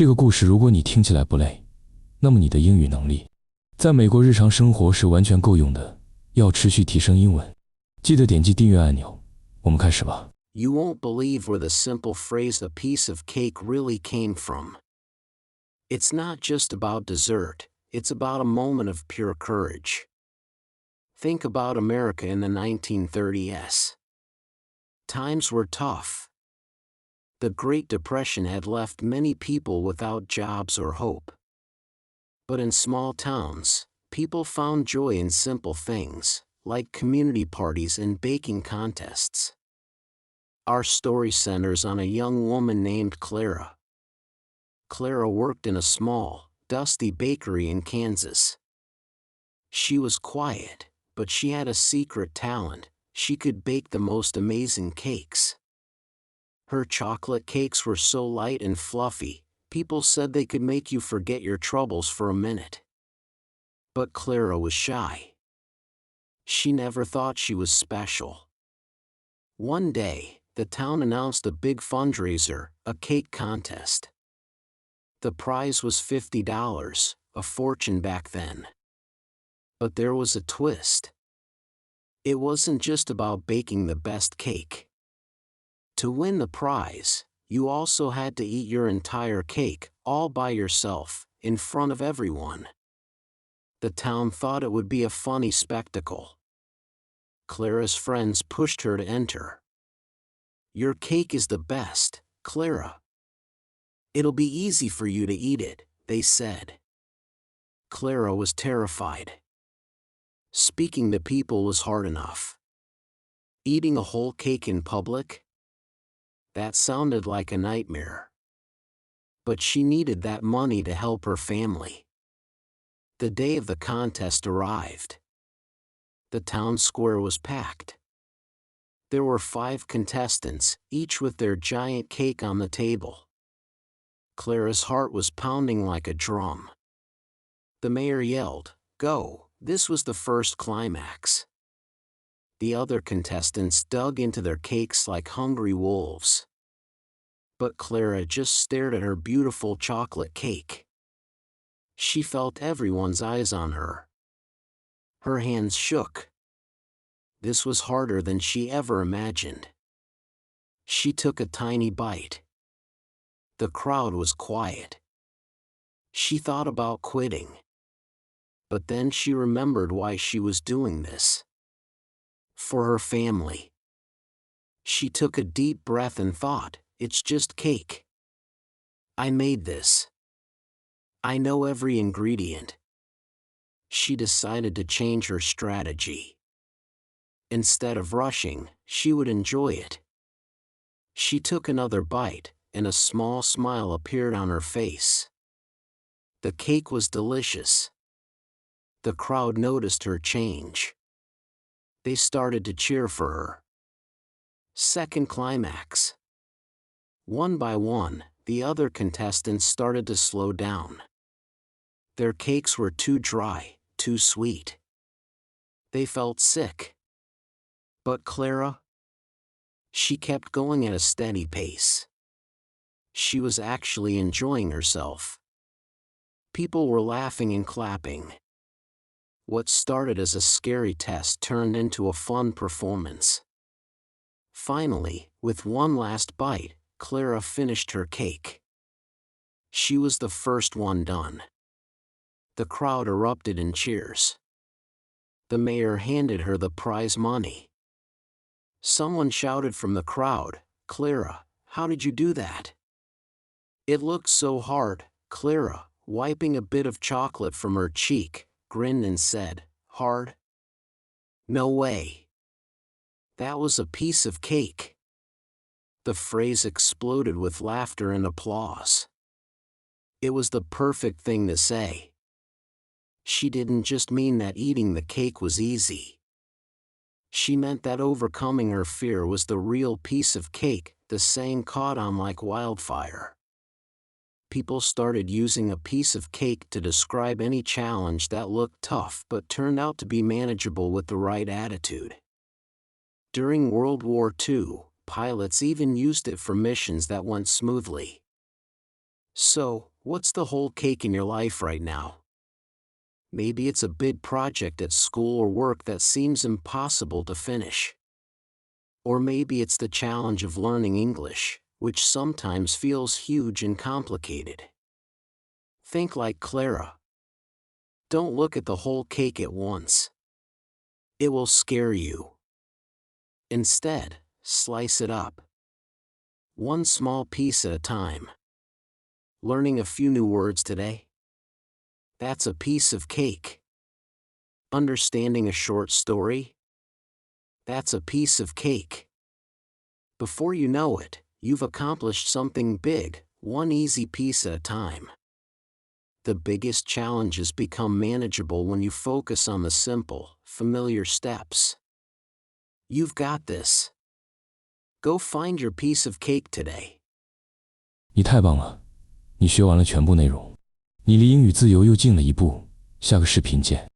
这个故事如果你听起来不累，那么你的英语能力在美国日常生活是完全够用的。要持续提升英文，记得点击订阅按钮。我们开始吧。You won't believe where the simple phrase "a piece of cake" really came from. It's not just about dessert, it's about a moment of pure courage. Think about America in the 1930s. Times were tough. The Great Depression had left many people without jobs or hope. But in small towns, people found joy in simple things, like community parties and baking contests. Our story centers on a young woman named Clara. Clara worked in a small, dusty bakery in Kansas. She was quiet, but she had a secret talent. She could bake the most amazing cakes. Her chocolate cakes were so light and fluffy, people said they could make you forget your troubles for a minute. But Clara was shy. She never thought she was special. One day, the town announced a big fundraiser, a cake contest. The prize was $50, a fortune back then. But there was a twist. It wasn't just about baking the best cake. To win the prize, you also had to eat your entire cake, all by yourself, in front of everyone. The town thought it would be a funny spectacle. Clara's friends pushed her to enter. "Your cake is the best, Clara. It'll be easy for you to eat it," they said. Clara was terrified. Speaking to people was hard enough. Eating a whole cake in public? That sounded like a nightmare. But she needed that money to help her family. The day of the contest arrived. The town square was packed. There were 5 contestants, each with their giant cake on the table. Clara's heart was pounding like a drum. The mayor yelled, "Go!" This was the first climax. The other contestants dug into their cakes like hungry wolves. But Clara just stared at her beautiful chocolate cake. She felt everyone's eyes on her. Her hands shook. This was harder than she ever imagined. She took a tiny bite. The crowd was quiet. She thought about quitting. But then she remembered why she was doing this. For her family. She took a deep breath and thought, "It's just cake. I made this. I know every ingredient." She decided to change her strategy. Instead of rushing, she would enjoy it. She took another bite, and a small smile appeared on her face. The cake was delicious. The crowd noticed her change. They started to cheer for her. Second climax. One by one, the other contestants started to slow down. Their cakes were too dry, too sweet. They felt sick. But Clara? She kept going at a steady pace. She was actually enjoying herself. People were laughing and clapping. What started as a scary test turned into a fun performance. Finally, with one last bite, Clara finished her cake. She was the first one done. The crowd erupted in cheers. The mayor handed her the prize money. Someone shouted from the crowd, "Clara, how did you do that?" "It looked so hard," Clara, wiping a bit of chocolate from her cheek, grinned and said, "Hard? No way. That was a piece of cake." The phrase exploded with laughter and applause. It was the perfect thing to say. She didn't just mean that eating the cake was easy. She meant that overcoming her fear was the real piece of cake. The saying caught on like wildfire. People started using a piece of cake to describe any challenge that looked tough but turned out to be manageable with the right attitude. During World War II, pilots even used it for missions that went smoothly. So, What's the whole cake in your life right now? Maybe it's a big project at school or work that seems impossible to finish. Or maybe it's the challenge of learning English, which sometimes feels huge and complicated. Think like Clara. Don't look at the whole cake at once. It will scare you. Instead, slice it up. One small piece at a time. Learning a few new words today? That's a piece of cake. Understanding a short story? That's a piece of cake. Before you know it, you've accomplished something big, one easy piece at a time. The biggest challenges become manageable when you focus on the simple, familiar steps. You've got this. Go find your piece of cake today. 你太棒了，你学完了全部内容，你离英语自由又近了一步。下个视频见。